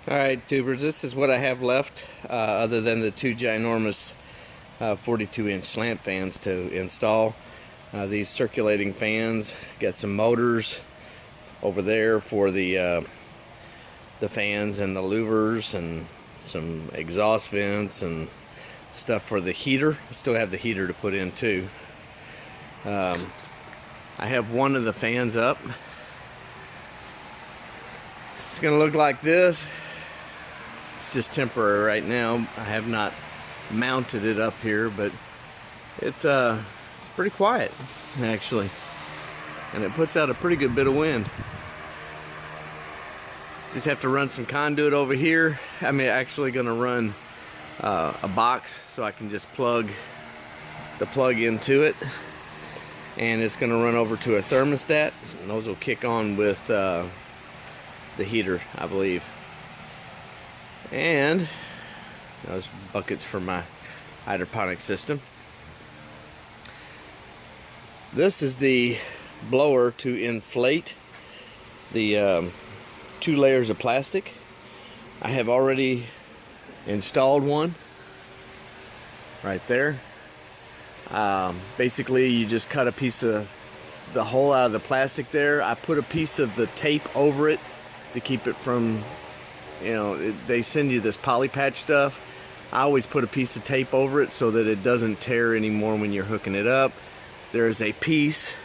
Alright, tubers, this is what I have left other than the two ginormous 42-inch slant fans to install. These circulating fans, got some motors over there for the fans and the louvers, and some exhaust vents and stuff for the heater. I still have the heater to put in too. I have one of the fans up. It's gonna look like this. It's just temporary right now. I have not mounted it up here, but it's pretty quiet actually, and it puts out a pretty good bit of wind. Just have to run some conduit over here. I'm actually gonna run a box so I can just plug the plug into it, and it's gonna run over to a thermostat, and those will kick on with the heater, I believe. And those buckets for my hydroponic system. This is the blower to inflate the 2 layers of plastic. I have already installed one right there. Basically, you just cut a piece of the hole out of the plastic there. I put a piece of the tape over it to keep it from, they send you this poly patch stuff. I always put a piece of tape over it so that it doesn't tear anymore when you're hooking it up. There is a piece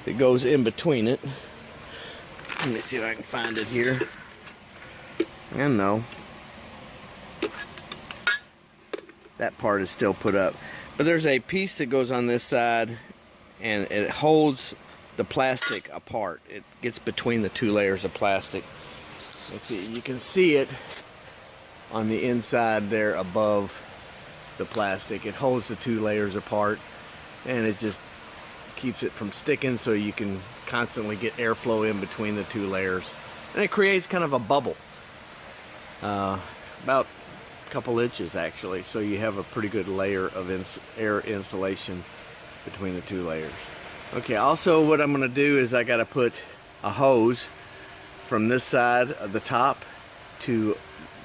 that goes in between it. Let me see if I can find it here. And no, that part is still put up. But there's a piece that goes on this side, and it holds the plastic apart. It gets between the 2 layers of plastic. Let's see, you can see it on the inside there above the plastic. It holds the 2 layers apart, and it just keeps it from sticking, so you can constantly get airflow in between the 2 layers. And it creates kind of a bubble, about a couple inches actually, so you have a pretty good layer of air insulation between the 2 layers. Okay, also what I'm going to do is I got to put a hose from this side of the top to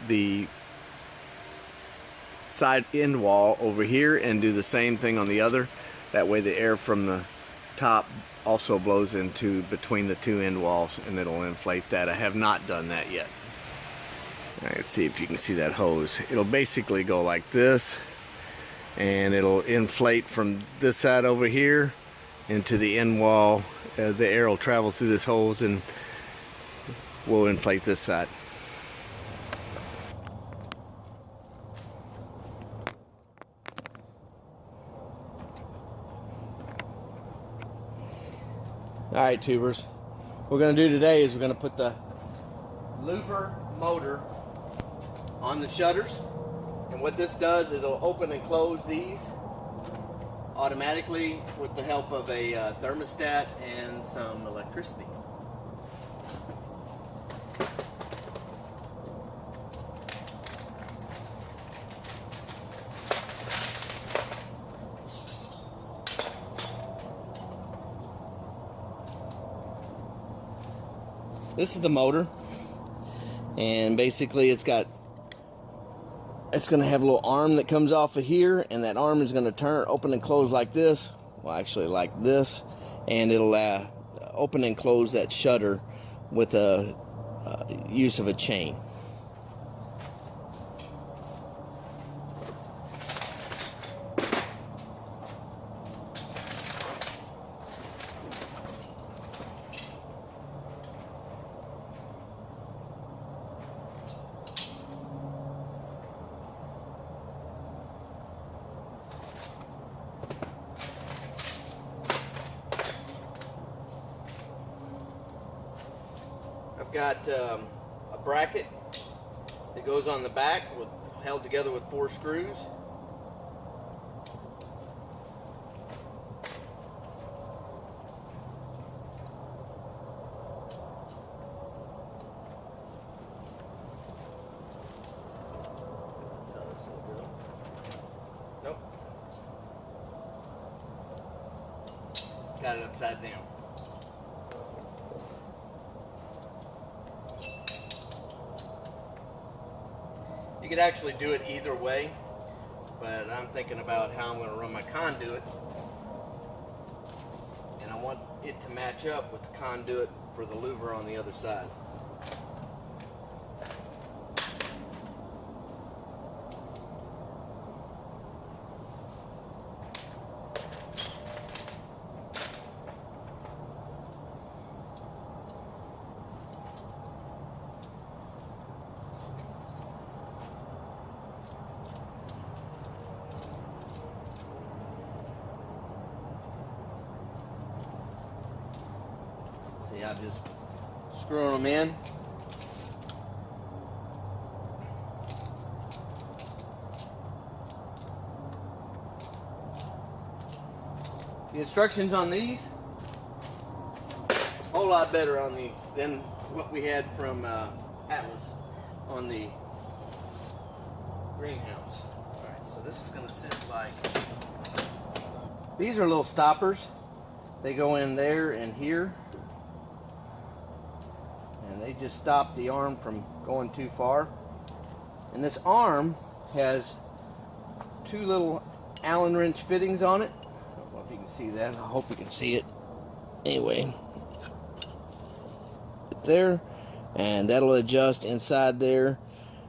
the side end wall over here, and do the same thing on the other. That way the air from the top also blows into between the 2 end walls, and it'll inflate that. I have not done that yet. Let's see if you can see that hose. It'll basically go like this, and it'll inflate from this side over here into the end wall. The air will travel through this hose and will inflate this side. Alright, tubers, what we're going to do today is we're going to put the louver motor on the shutters, and what this does, it'll open and close these automatically with the help of a thermostat and some electricity. This is the motor, and basically it's going to have a little arm that comes off of here, and that arm is going to turn open and close like this, well actually like this, and it'll open and close that shutter with a use of a chain. I've got a bracket that goes on the back, held together with 4 screws. Nope. Got it upside down. could actually do it either way, but I'm thinking about how I'm going to run my conduit, and I want it to match up with the conduit for the louver on the other side. See, I'm just screwing them in. The instructions on these, a whole lot better on than what we had from Atlas on the greenhouse. Alright, so this is going to sit like, these are little stoppers. They go in there and here, and they just stop the arm from going too far. And this arm has two little Allen wrench fittings on it. I don't know if you can see that. I hope you can see it. Anyway, there, and that'll adjust inside there.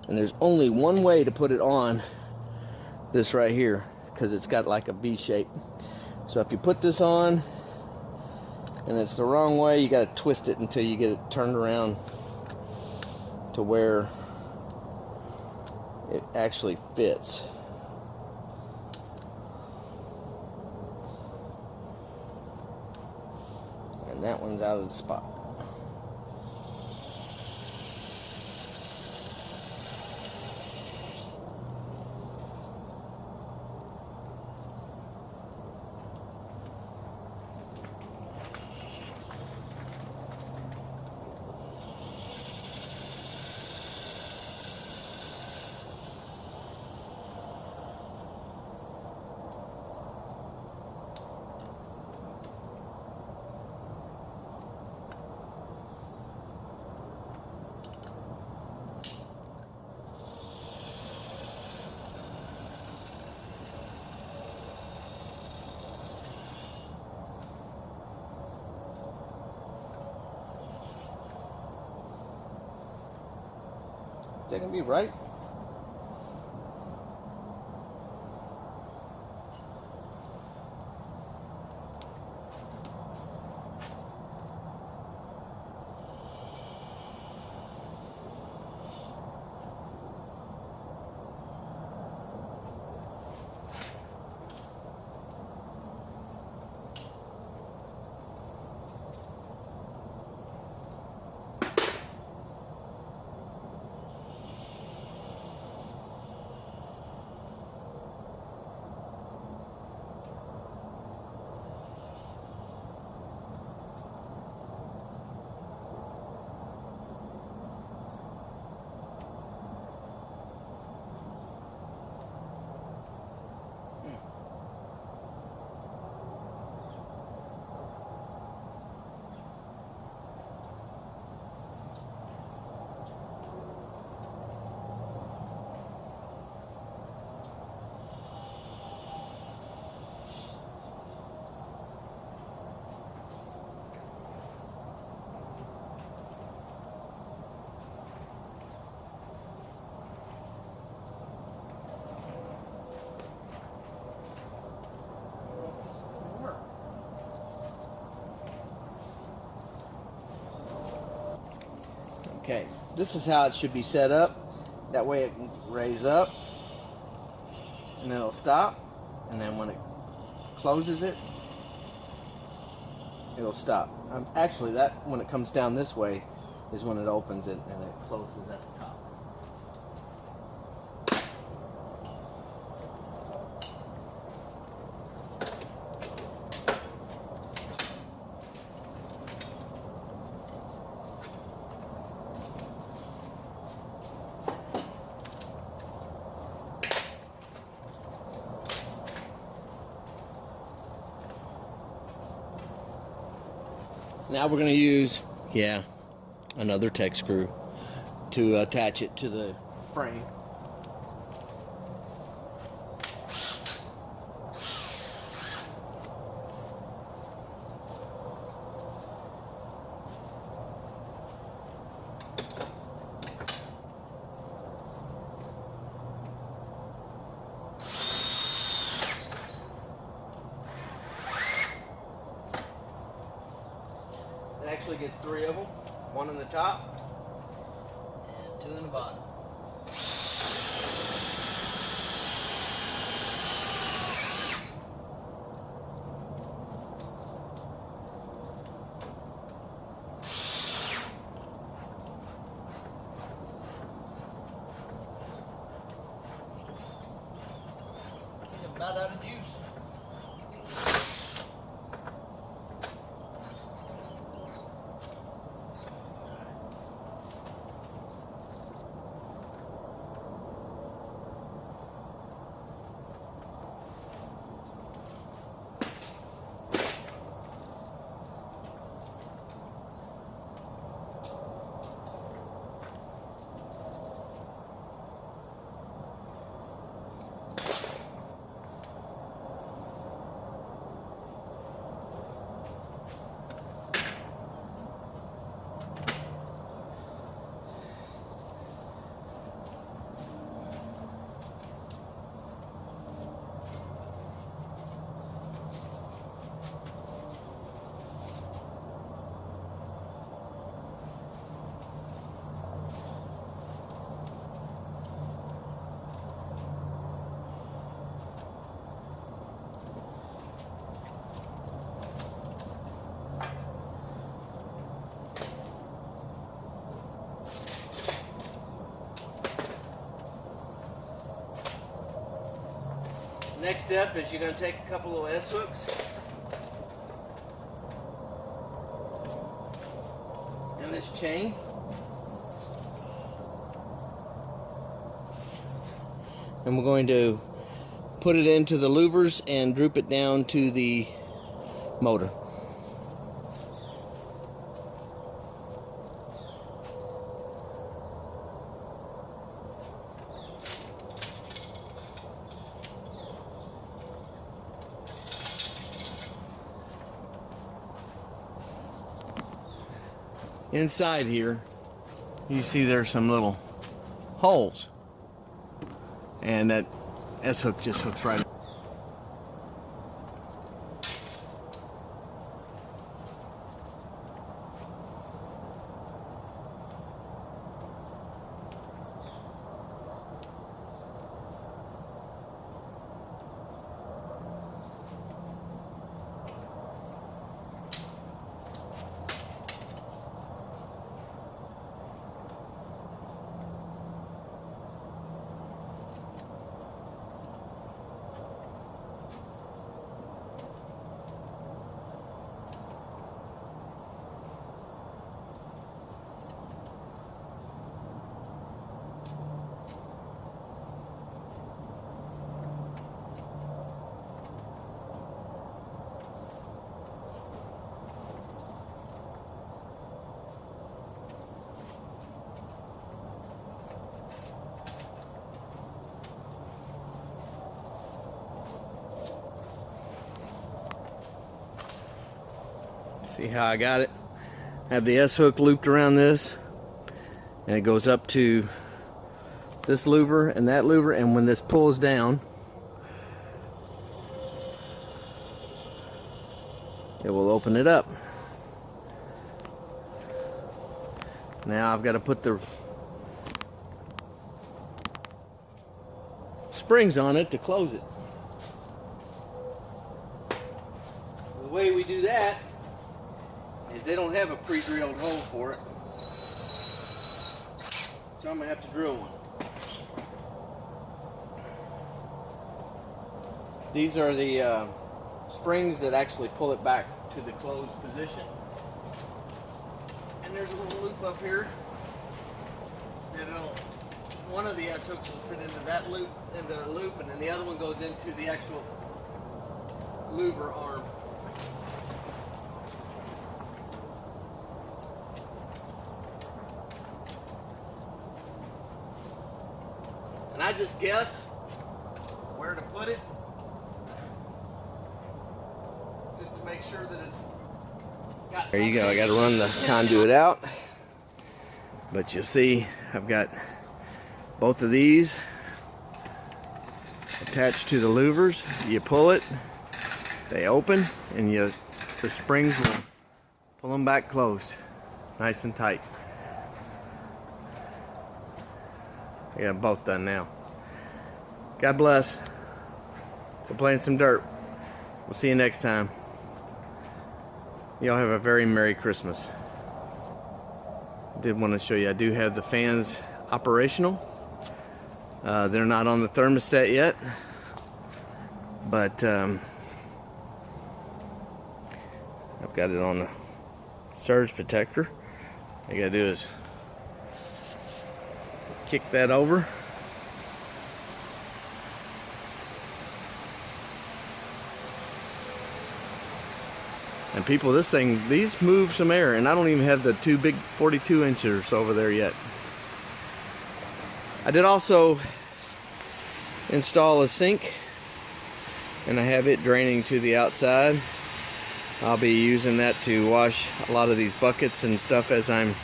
And there's only one way to put it on, this right here, because it's got like a V shape. So if you put this on and it's the wrong way, you got to twist it until you get it turned around to where it actually fits. And that one's out of the spot. That can be right. Okay, this is how it should be set up. That way it can raise up, and then it'll stop, and then when it closes it, it'll stop. Actually, that when it comes down this way is when it opens it and it closes at the top. Now we're going to use, another tech screw to attach it to the frame. actually gets 3 of them. 1 on the top and 2 in the bottom. About out of juice. Next step is you're going to take a couple of S-hooks and this chain, and we're going to put it into the louvers and droop it down to the motor. Inside here, you see there's some little holes, and that S-hook just hooks right. See how I got it? I have the S-hook looped around this, and it goes up to this louver and that louver, and when this pulls down, it will open it up. Now I've got to put the springs on it to close it. The way we do that is they don't have a pre-drilled hole for it, so I'm going to have to drill one. These are the springs that actually pull it back to the closed position. And there's a little loop up here that'll, one of the S-hooks will fit into that loop, and then the other one goes into the actual louver arm. And I just guess where to put it, just to make sure that it's got. There you go. I got to run the conduit out, but you'll see I've got both of these attached to the louvers. You pull it, they open, and the springs will Pull them back closed, nice and tight. I got both done now. God bless. We're playing some dirt. We'll see you next time. Y'all have a very Merry Christmas. Did want to show you, I do have the fans operational. They're not on the thermostat yet, but I've got it on the surge protector. All you gotta do is kick that over. And people, this thing, these move some air, and I don't even have the two big 42 inchers over there yet. I did also install a sink, and I have it draining to the outside. I'll be using that to wash a lot of these buckets and stuff as I'm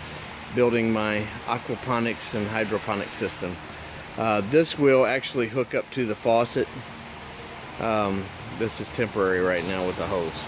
building my aquaponics and hydroponics system. This will actually hook up to the faucet. This is temporary right now with the hose.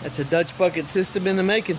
That's a Dutch bucket system in the making.